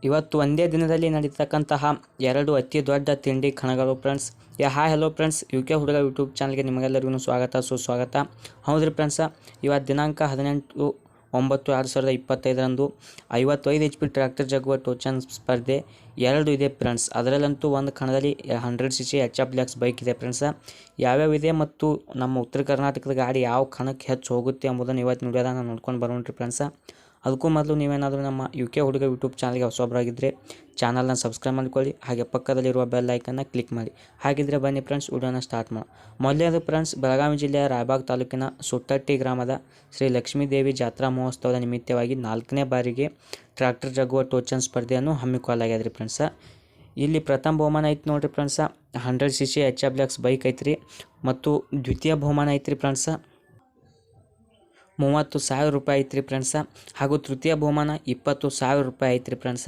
ಇವತ್ತು ಒಂದೇ ದಿನದಲ್ಲಿ ನಡೀತಕ್ಕಂತಹ ಎರಡು ಅತಿ ದೊಡ್ಡ ತಿಂಡಿ ಕಣಗಳು friends. Hi hello friends, UK ಹುಡುಗ ಯೂಟ್ಯೂಬ್ ಚಾನಲ್ಗೆ ನಿಮಗೆಲ್ಲರಿಗೂ ಸ್ವಾಗತ ಸುಸ್ವಾಗತ. ಹೌದ್ರಿ ಫ್ರೆಂಡ್ಸ, ಇವತ್ತು ದಿನಾಂಕ 18/9/2025 55 HP ಟ್ರ್ಯಾಕ್ಟರ್ ಜಗುವ ಟೋಚನ್ ಸ್ಪರ್ಧೆ ಎರಡು ಇದೆ ಫ್ರೆಂಡ್ಸ್. ಅದರಲ್ಲಂತೂ ಒಂದು ಕಣದಲ್ಲಿ 100cc HF Deluxe ಬೈಕ್ ಇದೆ ಫ್ರೆಂಡ್ಸ. ಯಾವ್ಯಾವ ಇದೆ ಮತ್ತು ನಮ್ಮ ಉತ್ತರ ಕರ್ನಾಟಕದ ಗಾಡಿ ಯಾವ ಕಣಕ್ಕೆ ಹೆಚ್ಚು ಹೋಗುತ್ತೆ ಎಂಬುದನ್ನು ಇವತ್ತು ವಿಡಿಯೋದಾಗ ನಾನು ನೋಡ್ಕೊಂಡು ಬರೋಣ್ರಿ ಫ್ರೆಂಡ್ಸ. ಅದಕ್ಕೂ ಮೊದಲು ನೀವೇನಾದರೂ ನಮ್ಮ UK ಹುಡುಗ ಯೂಟ್ಯೂಬ್ ಚಾನಲ್ಗೆ ಹೊಸಬರಾಗಿದ್ದರೆ ಚಾನಲ್ನ ಸಬ್ಸ್ಕ್ರೈಬ್ ಮಾಡ್ಕೊಳ್ಳಿ, ಹಾಗೆ ಪಕ್ಕದಲ್ಲಿರುವ ಬೆಲ್ ಐಕನ್ನ ಕ್ಲಿಕ್ ಮಾಡಿ. ಹಾಗಿದ್ರೆ ಬನ್ನಿ ಫ್ರೆಂಡ್ಸ್, ವಿಡಿಯೋನ ಸ್ಟಾರ್ಟ್ ಮಾಡೋಣ. ಮೊದಲನೇದು ಫ್ರೆಂಡ್ಸ್, ಬೆಳಗಾವಿ ಜಿಲ್ಲೆಯ ರಾಯಬಾಗ್ ತಾಲೂಕಿನ ಸುಟ್ಟಟ್ಟಿ ಗ್ರಾಮದ ಶ್ರೀ ಲಕ್ಷ್ಮೀದೇವಿ ಜಾತ್ರಾ ಮಹೋತ್ಸವದ ನಿಮಿತ್ತವಾಗಿ 4ನೇ ಬಾರಿಗೆ ಟ್ರ್ಯಾಕ್ಟರ್ ಜಗುವ ಟೋಚನ್ ಸ್ಪರ್ಧೆಯನ್ನು ಹಮ್ಮಿಕೊಳ್ಳಲಾಗಿದೆ ಫ್ರೆಂಡ್ಸ. ಇಲ್ಲಿ ಪ್ರಥಮ ಬಹುಮಾನ ಐತಿ ನೋಡಿರಿ friends, 100cc HF Deluxe bike ಐತ್ರಿ. ಮತ್ತು ದ್ವಿತೀಯ ಬಹುಮಾನ ಐತ್ರಿ ಫ್ರೆಂಡ್ಸ, 30,000 ರೂಪಾಯಿ ಐತ್ರಿ ಫ್ರೆಂಡ್ಸ. ಹಾಗೂ ತೃತೀಯ ಬಹುಮಾನ 20,000 ರೂಪಾಯಿ ಐತ್ರಿ ಫ್ರೆಂಡ್ಸ.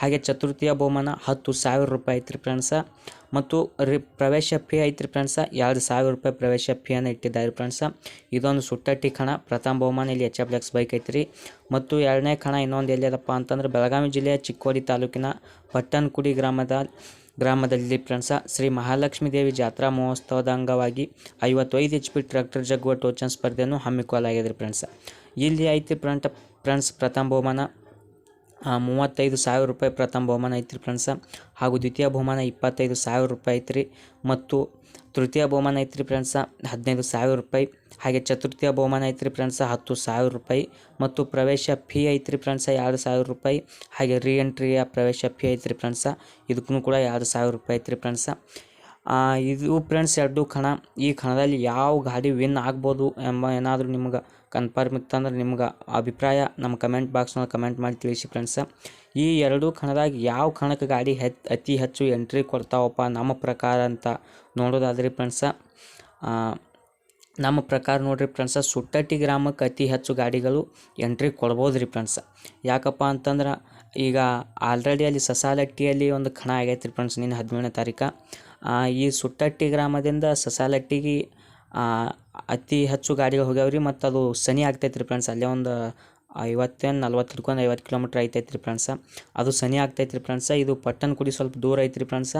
ಹಾಗೆ ಚತುರ್ಥಿಯ ಬಹುಮಾನ 10,000 ರೂಪಾಯಿ ಐತ್ರಿ ಫ್ರೆಂಡ್ಸ. ಮತ್ತು ಪ್ರವೇಶ ಫೀ ಐತ್ರಿ ಫ್ರೆಂಡ್ಸ, 2,000 ರೂಪಾಯಿ ಪ್ರವೇಶ ಫೀಯನ್ನು ಇಟ್ಟಿದ್ದಾರೆ ಫ್ರೆಂಡ್ಸ. ಇದೊಂದು ಸುಟ್ಟಟ್ಟಿ ಕಣ. ಪ್ರಥಮ ಬಹುಮಾನ ಇಲ್ಲಿ HF Deluxe ಬೈಕ್ ಐತ್ರಿ. ಮತ್ತು ಎರಡನೇ ಕಣ ಇನ್ನೊಂದು ಎಲ್ಲಿದಪ್ಪ ಅಂತಂದ್ರೆ ಬೆಳಗಾವಿ ಜಿಲ್ಲೆಯ ಚಿಕ್ಕೋಡಿ ತಾಲೂಕಿನ ಪಟ್ಟಣಕುಡಿ ಗ್ರಾಮದಲ್ಲಿ ಫ್ರೆಂಡ್ಸ, ಶ್ರೀ ಮಹಾಲಕ್ಷ್ಮೀ ದೇವಿ ಜಾತ್ರಾ ಮಹೋತ್ಸವದ ಅಂಗವಾಗಿ 55 HP ಟ್ರ್ಯಾಕ್ಟರ್ ಜಗುವ ಟೋಚನ್ ಸ್ಪರ್ಧೆಯನ್ನು ಹಮ್ಮಿಕೊಳ್ಳಲಾಗಿದೆ ಫ್ರೆಂಡ್ಸ. ಇಲ್ಲಿ ಐತಿ ಫ್ರೆಂಡ್ಸ್ ಪ್ರಥಮ ಬಹುಮಾನ 35,000 ರೂಪಾಯಿ ಪ್ರಥಮ ಬಹುಮಾನ ಐತ್ರಿ ಫ್ರೆಂಡ್ಸ. ಹಾಗೂ ದ್ವಿತೀಯ ಬಹುಮಾನ 25,000 ರೂಪಾಯಿ ಐತ್ರಿ. ಮತ್ತು ತೃತೀಯ ಬಹುಮಾನ ಐತ್ರಿ ಫ್ರೆಂಡ್ಸ 15,000 ರೂಪಾಯಿ. ಹಾಗೆ ಚತುರ್ಥಿಯ ಬಹುಮಾನ ಐತ್ರಿ ಫ್ರೆಂಡ್ಸ 10,000 ರೂಪಾಯಿ. ಮತ್ತು ಪ್ರವೇಶ ಫೀ ಐತ್ರಿ ಫ್ರೆಂಡ್ಸ 2,000 ರೂಪಾಯಿ. ಹಾಗೆ ಎಂಟ್ರಿಯ ಪ್ರವೇಶ ಫೀ ಐತ್ರಿ ಫ್ರೆಂಡ್ಸ, ಇದಕ್ಕೂ ಕೂಡ 2,000 ರೂಪಾಯಿ ಐತ್ರಿ ಫ್ರೆಂಡ್ಸ. ಇದು ಫ್ರೆಂಡ್ಸ್ ಎರಡು ಕಣ. ಈ ಕಣದಲ್ಲಿ ಯಾವ ಗಾಡಿ ವಿನ್ ಆಗ್ಬೋದು ಎಂಬ ಏನಾದರೂ ನಿಮ್ಗೆ ಕನ್ಫರ್ಮ್ ಇತ್ತಂದ್ರೆ ನಿಮ್ಗೆ ಅಭಿಪ್ರಾಯ ನಮ್ಮ ಕಮೆಂಟ್ ಬಾಕ್ಸ್ನಲ್ಲಿ ಕಮೆಂಟ್ ಮಾಡಿ ತಿಳಿಸಿ ಫ್ರೆಂಡ್ಸ. ಈ ಎರಡೂ ಕಣದಾಗ ಯಾವ ಕಣಕ್ಕೆ ಗಾಡಿ ಅತಿ ಹೆಚ್ಚು ಎಂಟ್ರಿ ಕೊಡ್ತಾವಪ್ಪ ನಮ್ಮ ಪ್ರಕಾರ ಅಂತ ನೋಡೋದಾದ್ರಿ ಫ್ರೆಂಡ್ಸ, ನಮ್ಮ ಪ್ರಕಾರ ನೋಡ್ರಿ ಫ್ರೆಂಡ್ಸ, ಸುಟ್ಟಟ್ಟಿ ಗ್ರಾಮಕ್ಕೆ ಅತಿ ಹೆಚ್ಚು ಗಾಡಿಗಳು ಎಂಟ್ರಿ ಕೊಡ್ಬೋದು ರೀ ಫ್ರೆಂಡ್ಸ. ಯಾಕಪ್ಪ ಅಂತಂದ್ರೆ ಈಗ ಆಲ್ರೆಡಿ ಅಲ್ಲಿ ಸಸಾಲಟ್ಟಿಯಲ್ಲಿ ಒಂದು ಕಣ ಆಗೈತೆ ರೀ ಫ್ರೆಂಡ್ಸ್, ನಿನ್ನೆ 17ನೇ ತಾರೀಕು. ಈ ಸುಟ್ಟಟ್ಟಿ ಗ್ರಾಮದಿಂದ ಸಸಾಲಟ್ಟಿಗೆ ಅತಿ ಹೆಚ್ಚು ಗಾಡಿಗಳು ಹೋಗ್ಯಾವ್ರಿ. ಮತ್ತು ಅದು ಸನಿ ಆಗ್ತೈತೆ ರೀ ಫ್ರೆಂಡ್ಸ್, ಅಲ್ಲೇ ಒಂದು 40 ಹಿಡ್ಕೊಂಡು 50 ಕಿಲೋಮೀಟ್ರ್ ಐತೈತೆ ರೀ ಫ್ರೆಂಡ್ಸ. ಅದು ಸನಿ ಆಗ್ತೈತೆ ರೀ ಫ್ರೆಂಡ್ಸ. ಇದು ಪಟ್ಟಣಕುಡಿ ಸ್ವಲ್ಪ ದೂರ ಐತ್ರಿ ಫ್ರೆಂಡ್ಸ.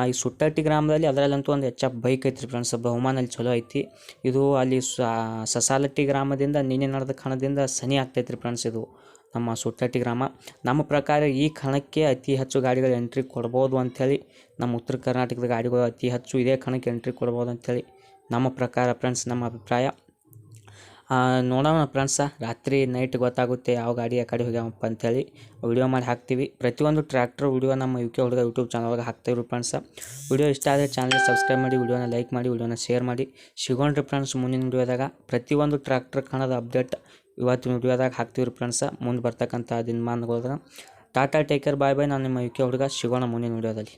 ಈ ಸುಟ್ಟಟ್ಟಿ ಗ್ರಾಮದಲ್ಲಿ ಅದರಲ್ಲಂತೂ ಒಂದು HF ಬೈಕ್ ಐತ್ರಿ ಫ್ರೆಂಡ್ಸ್, ಬಹುಮಾನಲ್ಲಿ ಚಲೋ ಐತಿ. ಇದು ಅಲ್ಲಿ ಸಸಾಲಟ್ಟಿ ಗ್ರಾಮದಿಂದ ನಿನ್ನೆ ನಡೆದ ಕಣದಿಂದ ಸನಿ ಆಗ್ತೈತೆ ರೀ ಫ್ರೆಂಡ್ಸ್. ಇದು ನಮ್ಮ ಸುಟ್ಟಟ್ಟಿ ಗ್ರಾಮ. ನಮ್ಮ ಪ್ರಕಾರ ಈ ಕಣಕ್ಕೆ ಅತಿ ಹೆಚ್ಚು ಗಾಡಿಗಳು ಎಂಟ್ರಿ ಕೊಡ್ಬೋದು ಅಂಥೇಳಿ, ನಮ್ಮ ಉತ್ತರ ಕರ್ನಾಟಕದ ಗಾಡಿಗಳು ಅತಿ ಹೆಚ್ಚು ಇದೇ ಕಣಕ್ಕೆ ಎಂಟ್ರಿ ಕೊಡ್ಬೋದು ಅಂಥೇಳಿ ನಮ್ಮ ಪ್ರಕಾರ ಫ್ರೆಂಡ್ಸ್, ನಮ್ಮ ಅಭಿಪ್ರಾಯ. ನೋಡೋಣ ಫ್ರೆಂಡ್ಸ, ರಾತ್ರಿ ನೈಟ್ ಗೊತ್ತಾಗುತ್ತೆ ಯಾವ ಗಾಡಿ ಆ ಕಡೆ ಹೋಗ್ಯಾವಪ್ಪ ಅಂಥೇಳಿ ವಿಡಿಯೋ ಮಾಡಿ ಹಾಕ್ತೀವಿ. ಪ್ರತಿಯೊಂದು ಟ್ರ್ಯಾಕ್ಟರ್ ವಿಡಿಯೋ ನಮ್ಮ UK ಹುಡುಗ ಯೂಟ್ಯೂಬ್ ಚಾನಲ್ ಒಳಗೆ ಹಾಕ್ತೀವಿ ಫ್ರೆಂಡ್ಸ. ವಿಡಿಯೋ ಇಷ್ಟ ಆದರೆ ಚಾನಲ್ಗೆ ಸಬ್ಸ್ಕ್ರೈಬ್ ಮಾಡಿ, ವಿಡಿಯೋನ ಲೈಕ್ ಮಾಡಿ, ವಿಡಿಯೋನ ಶೇರ್ ಮಾಡಿ. ಸಿಗೋಣ್ರಿ ಫ್ರೆಂಡ್ಸ್ ಮುಂದಿನ ವಿಡಿಯೋದಾಗ. ಪ್ರತಿಯೊಂದು ಟ್ರ್ಯಾಕ್ಟರ್ ಕಣದ ಅಪ್ಡೇಟ್ ಇವತ್ತಿನ ವಿಡಿಯೋದಾಗ ಹಾಕ್ತೀವಿ ಫ್ರೆಂಡ್ಸ, ಮುಂದೆ ಬರ್ತಕ್ಕಂಥ ದಿನಮಾನಗಳಾಗ. ಟಾಟಾ ಟೇಕರ್, ಬಾಯ್ ಬಾಯ್. ನಾನು ನಿಮ್ಮ UK ಹುಡುಗ, ಸಿಗೋಣ ಮುಂದಿನ ವಿಡಿಯೋದಲ್ಲಿ.